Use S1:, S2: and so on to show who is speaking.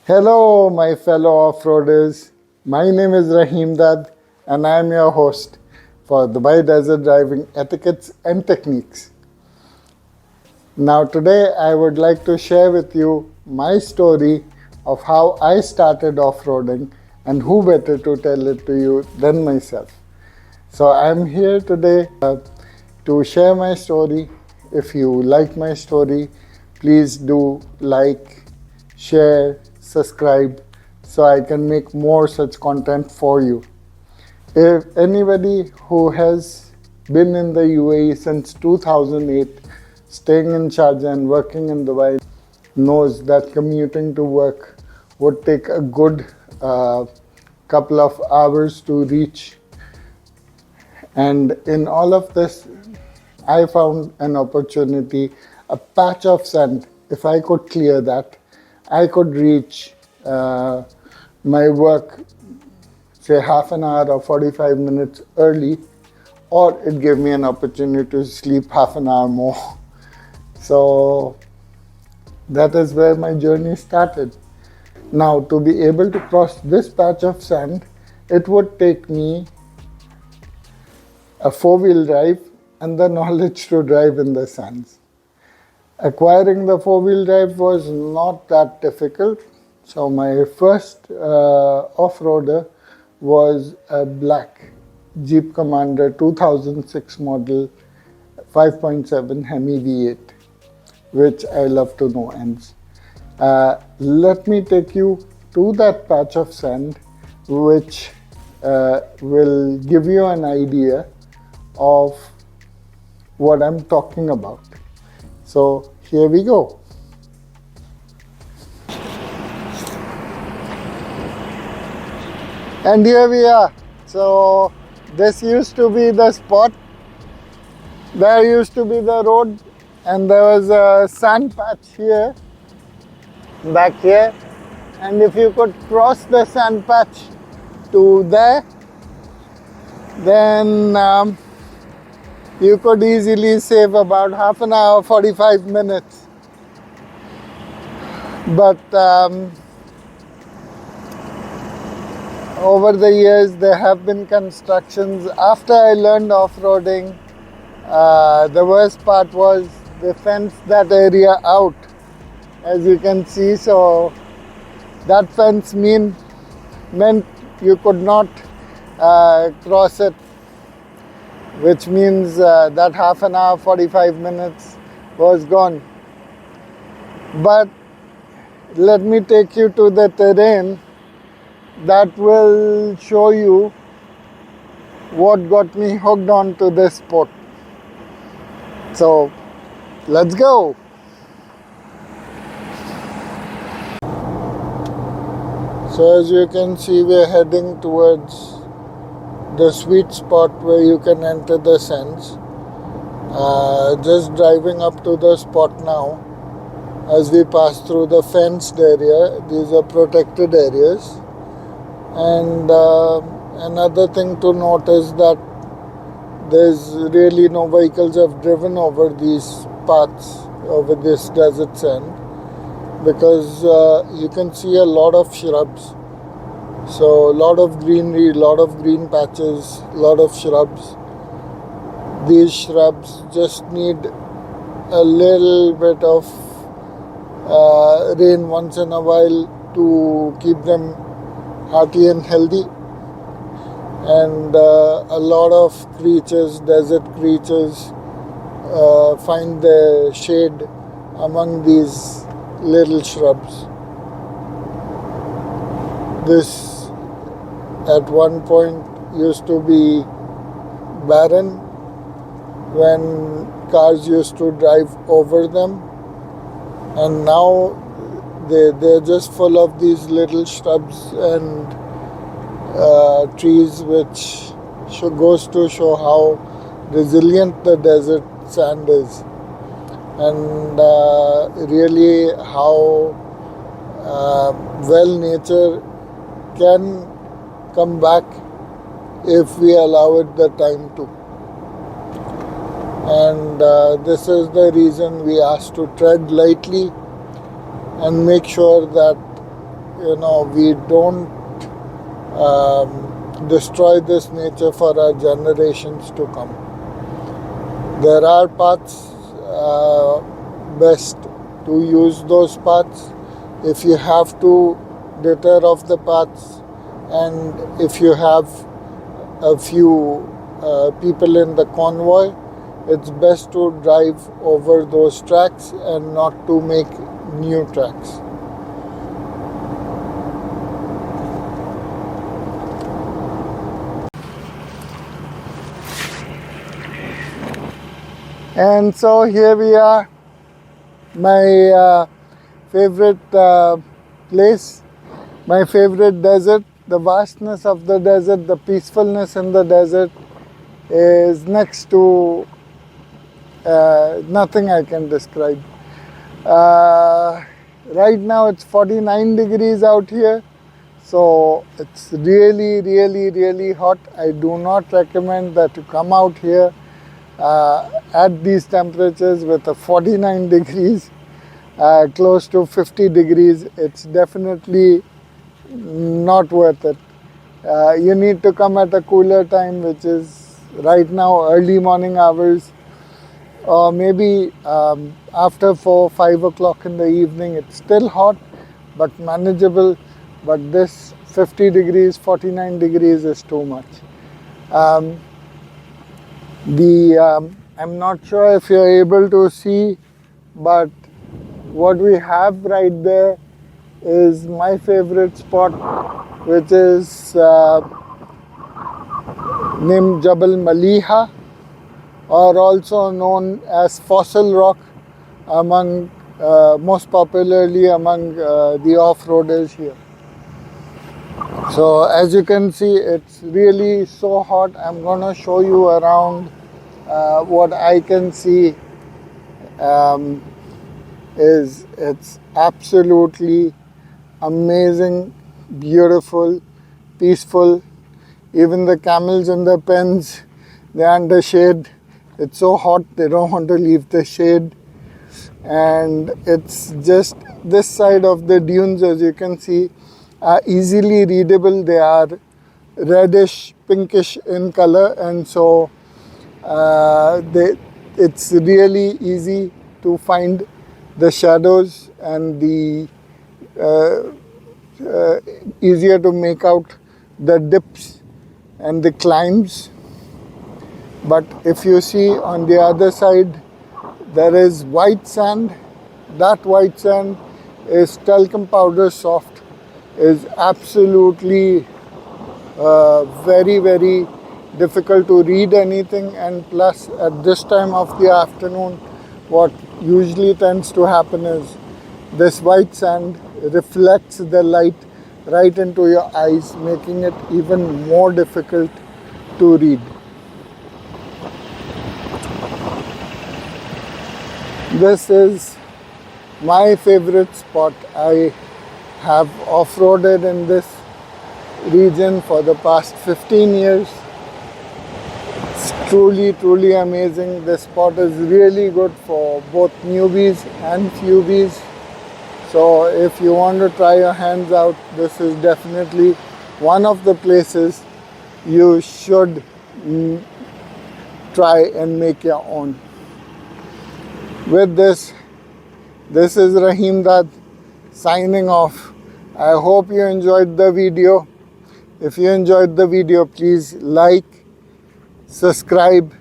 S1: Hello, my fellow off-roaders. My name is Rahim Dad, and I am your host for Dubai Desert Driving Etiquettes and Techniques. Now, today I would like to share with you my story of how I started off-roading, and who better to tell it to you than myself. So, I'm here today to share my story. If you like my story, please do like, share, subscribe so I can make more such content for you. If anybody who has been in the UAE since 2008, staying in Sharjah and working in Dubai, knows that commuting to work would take a good couple of hours to reach. And in all of this, I found an opportunity, a patch of sand. If I could clear that, I could reach my work, say half an hour or 45 minutes early, or it gave me an opportunity to sleep half an hour more. So that is where my journey started. Now, to be able to cross this patch of sand, it would take me a four-wheel drive and the knowledge to drive in the sands. Acquiring the four-wheel drive was not that difficult. So my first off-roader was a black Jeep Commander 2006 model 5.7 Hemi V8, which I love to no ends. Let me take you to that patch of sand, which will give you an idea of what I'm talking about. So here we go. And here we are. So this used to be the spot. There used to be the road, and there was a sand patch here, back here. And if you could cross the sand patch to there, then you could easily save about half an hour, 45 minutes. But over the years, there have been constructions. After I learned off-roading, the worst part was they fenced that area out, as you can see. So that fence meant you could not cross it, which means that half an hour, 45 minutes was gone. But let me take you to the terrain that will show you what got me hooked on to this sport. So let's go. So as you can see, we're heading towards the sweet spot where you can enter the sands. Just driving up to the spot now. As we pass through the fenced area, these are protected areas. And another thing to note is that there's really no vehicles have driven over these paths, over this desert sand, because you can see a lot of shrubs. So a lot of greenery, a lot of green patches, a lot of shrubs. These shrubs just need a little bit of rain once in a while to keep them hearty and healthy. And a lot of creatures, desert creatures, find their shade among these little shrubs. This at one point used to be barren when cars used to drive over them, and now they're just full of these little shrubs and trees, which goes to show how resilient the desert sand is, and really how well nature can come back if we allow it the time to. And this is the reason we ask to tread lightly and make sure that we don't destroy this nature for our generations to come. There are paths, best to use those paths. If you have to deter off the paths, and if you have a few people in the convoy, it's best to drive over those tracks and not to make new tracks. And so here we are, my favorite place, my favorite desert. The vastness of the desert, the peacefulness in the desert is next to nothing I can describe. Right now it's 49 degrees out here, so it's really, really, really hot. I do not recommend that you come out here at these temperatures with a 49 degrees, close to 50 degrees. It's definitely not worth it. You need to come at a cooler time, which is right now early morning hours, or maybe after 4-5 o'clock in the evening. It's still hot but manageable, but this 50 degrees, 49 degrees is too much. I'm not sure if you're able to see, but what we have right there is my favorite spot, which is named Jabal Maliha, or also known as Fossil Rock, among most popularly among the off-roaders here. So as you can see, it's really so hot. I'm gonna show you around. What I can see is it's absolutely amazing, beautiful, peaceful. Even the camels in the pens, they're under shade. It's so hot, they don't want to leave the shade. And it's just this side of the dunes, as you can see, are easily readable. They are reddish, pinkish in color, and so it's really easy to find the shadows and the easier to make out the dips and the climbs. But if you see on the other side, there is white sand. That white sand is talcum powder soft, is absolutely very, very difficult to read anything. And plus at this time of the afternoon, what usually tends to happen is this white sand reflects the light right into your eyes, making it even more difficult to read. This is my favorite spot. I have off-roaded in this region for the past 15 years. It's truly, truly amazing. This spot is really good for both newbies and fubies. So if you want to try your hands out, this is definitely one of the places you should try and make your own. With this is Rahim Dad signing off. I hope you enjoyed the video. If you enjoyed the video, please like, subscribe,